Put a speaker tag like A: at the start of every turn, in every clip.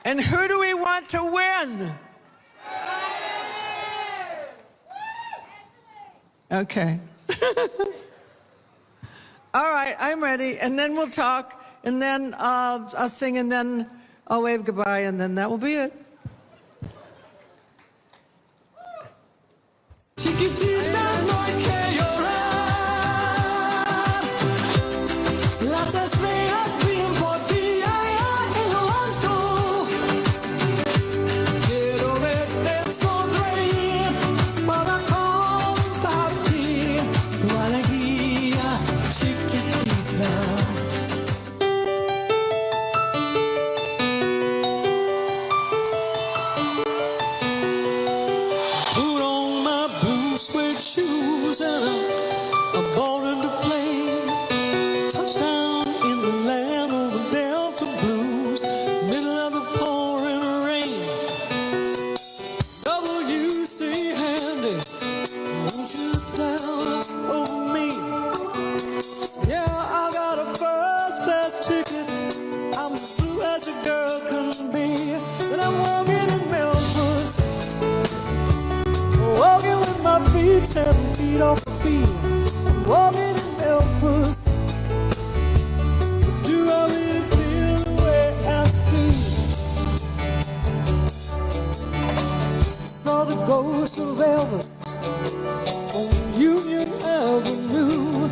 A: And who do we want to win? Okay. All right, I'm ready. And then we'll talk, and then I'll sing, and then I'll wave goodbye, and then that will be it. Chiquitita, no hay que llorar. Las estrellas brillan por ti allá en lo alto. Quiero verte sonreír para compartir tu alegría, chiquitita. Put on my blue suede shoes and I'm born to play. Touchdown in the land of the Delta Blues, middle of the pouring rain. WC Handy, won't you look down over me? Yeah, I got a first class ticket. I'm blue as a girl can be, and I'm walking in Memphis. Walking with my feet 7 feet off the field. I'm walking in Memphis. But do I really feel the way I feel? Saw the ghost of Elvis on Union Avenue.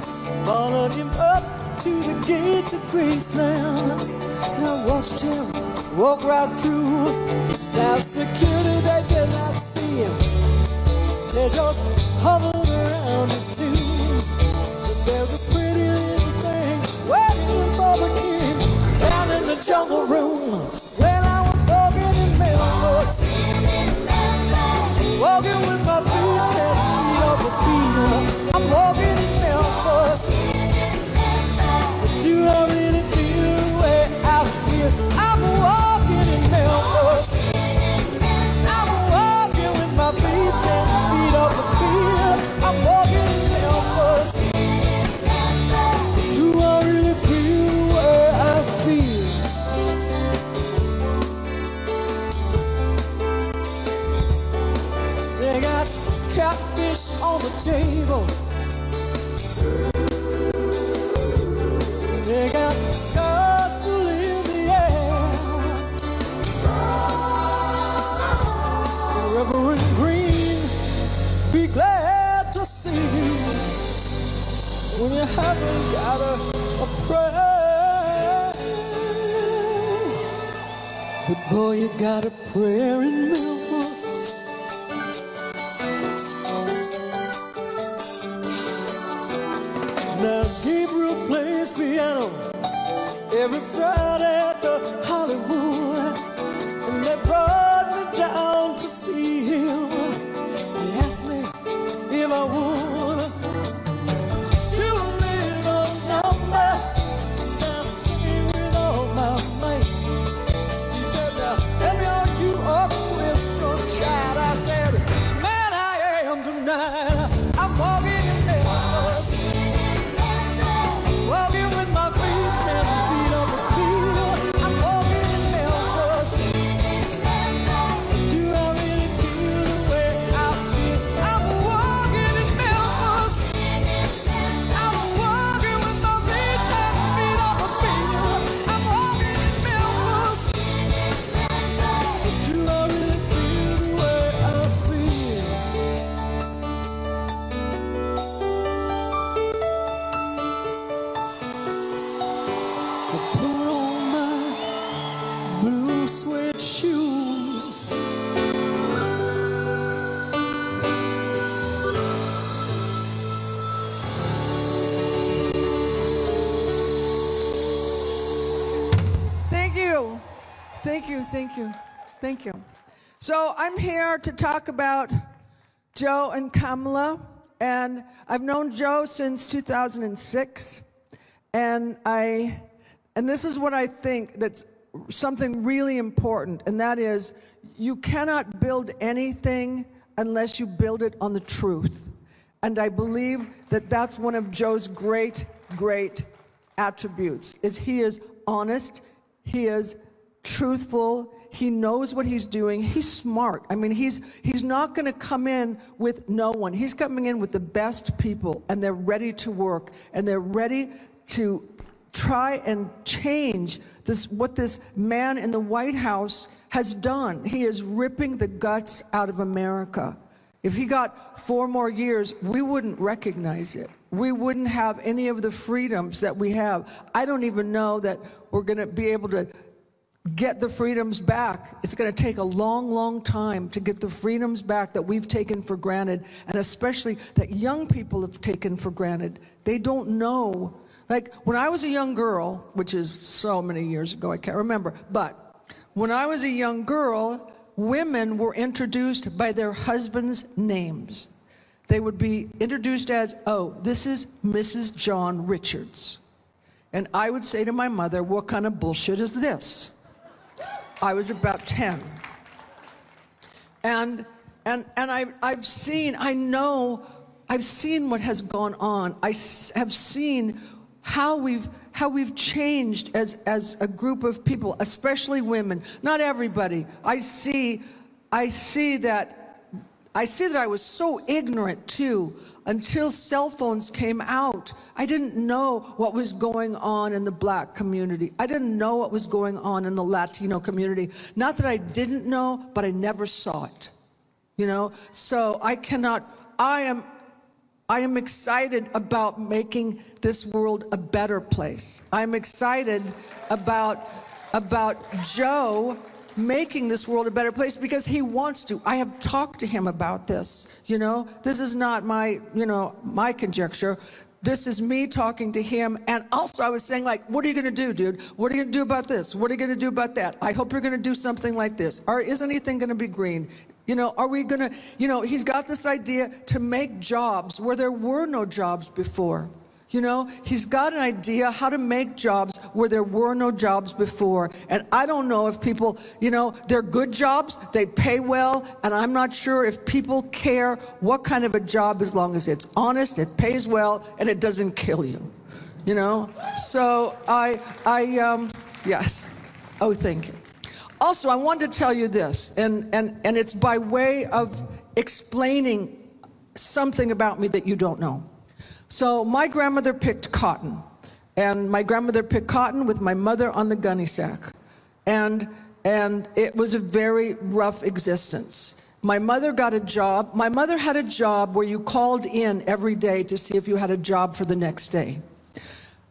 A: Followed him up to the gates of Graceland. And I watched him walk right through. Now security, they did not see him. They just hovered around his tomb. But there's a pretty little thing waiting for the king down in the jungle room. When I was walking in Memphis, walking with my feet 10 feet off the field. I'm walking in Memphis. But do I really feel the way I feel? I'm walking in Memphis. I'm walking with my feet 10 feet off the field. I'm walking in Memphis. Do I really feel the way I feel? They got catfish on the table. They got gospel in the air. Reverend Green, be glad to see you when you haven't got a prayer. But boy, you got a prayer in Memphis. Now Gabriel plays piano every Friday at the Hollywood, and they brought me down to see him. He asked me if I would do a little number, now sing with all my might. He said, now tell me, are you a Christian child? I said, man, I am tonight. I'm walking in Memphis, walking with my feet 10 feet off the field. I'm walking in Memphis. Do I really feel the way I feel? I'm walking in Memphis. I'm walking with my feet 10 feet off the field. I'm walking in Memphis. Do I really feel the way I feel? I put on my blue suede shoes. Thank you. Thank you, thank you, thank you. So I'm here to talk about Joe and Kamala, and I've known Joe since 2006, and this is what I think that's something really important, and that is you cannot build anything unless you build it on the truth. And I believe that that's one of Joe's great attributes, is he is honest, he is
B: truthful. He knows what he's doing. He's smart. I mean, he's not going to come in with no one. He's coming in with the best people, and they're ready to work, and they're ready to try and change what this man in the White House has done. He is ripping the guts out of America. If he got 4 more years, we wouldn't recognize it. We wouldn't have any of the freedoms that we have. I don't even know that we're going to be able to get the freedoms back. It's going to take a long, long time to get the freedoms back that we've taken for granted, and especially that young people have taken for granted. They don't know. Like, when I was a young girl, which is so many years ago, I can't remember, but when I was a young girl, women were introduced by their husbands' names. They would be introduced as, oh, this is Mrs. John Richards. And I would say to my mother, what kind of bullshit is this? I was about 10. And I've seen what has gone on. I have seen how we've changed as a group of people, especially women. Not everybody. I see that I was so ignorant too until cell phones came out. I didn't know what was going on in the Black community. I didn't know what was going on in the Latino community. Not that I didn't know, but I never saw it. You know, so I am excited about making this world a better place. I'm excited about Joe making this world a better place because he wants to. I have talked to him about this. You know, this is not my conjecture. This is me talking to him. And also I was saying, like, what are you going to do, dude? What are you going to do about this? What are you going to do about that? I hope you're going to do something like this. Or is anything going to be green? You know, are we going to, he's got this idea to make jobs where there were no jobs before. You know, he's got an idea how to make jobs where there were no jobs before. And I don't know if people, they're good jobs, they pay well, and I'm not sure if people care what kind of a job, as long as it's honest, it pays well, and it doesn't kill you. So yes. Oh, thank you. Also, I wanted to tell you this, and it's by way of explaining something about me that you don't know. So my grandmother picked cotton, and my grandmother picked cotton with my mother on the gunny sack, and it was a very rough existence. My mother got a job. My mother had a job where you called in every day to see if you had a job for the next day.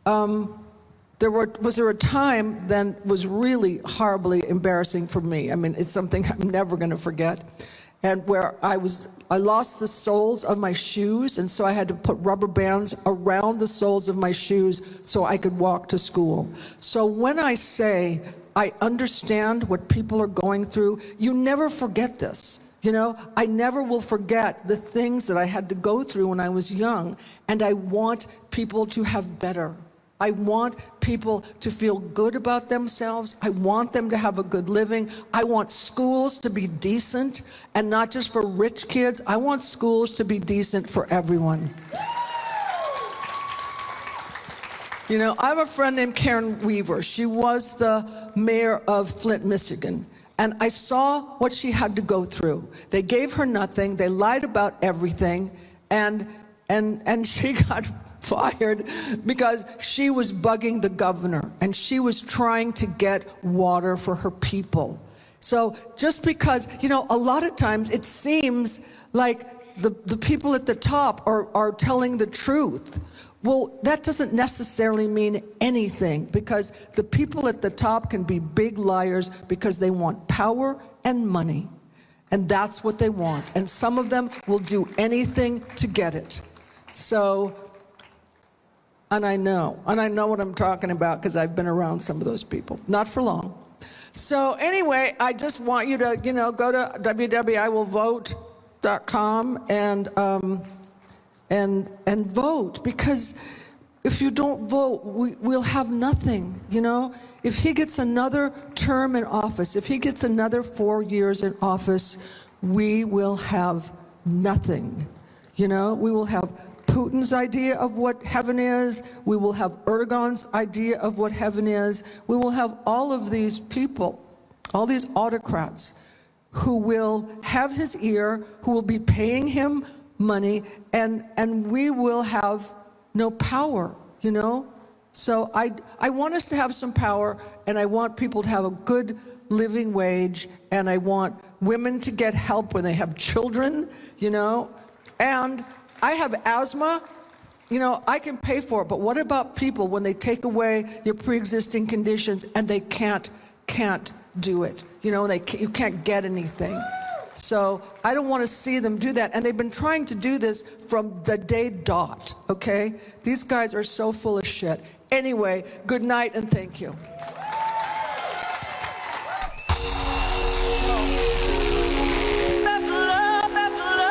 B: Was there a time then was really horribly embarrassing for me. I mean, it's something I'm never going to forget. And where I lost the soles of my shoes, and so I had to put rubber bands around the soles of my shoes so I could walk to school. So when I say I understand what people are going through, you never forget this. I never will forget the things that I had to go through when I was young, and I want people to have better. I want people to feel good about themselves. I want them to have a good living. I want schools to be decent, and not just for rich kids. I want schools to be decent for everyone. I have a friend named Karen Weaver. She was the mayor of Flint, Michigan. And I saw what she had to go through. They gave her nothing. They lied about everything. And she got fired because she was bugging the governor, and she was trying to get water for her people. So just because, a lot of times it seems like the people at the top are telling the truth. Well, that doesn't necessarily mean anything, because the people at the top can be big liars because they want power and money. And that's what they want. And some of them will do anything to get it. So, and I know what I'm talking about because I've been around some of those people. Not for long. So anyway, I just want you to, go to www.iwillvote.com and vote, because if you don't vote, we'll have nothing. If he gets another term in office, if he gets another 4 years in office, we will have nothing. We will have Putin's idea of what heaven is. We will have Erdogan's idea of what heaven is. We will have all of these people, all these autocrats, who will have his ear, who will be paying him money, and we will have no power, you know? So I want us to have some power, and I want people to have a good living wage, and I want women to get help when they have children, you know? And I have asthma, you know, I can pay for it, but what about people when they take away your pre-existing conditions and they can't do it? You know, you can't get anything. So I don't want to see them do that. And they've been trying to do this from the day dot, okay? These guys are so full of shit. Anyway, good night and thank you.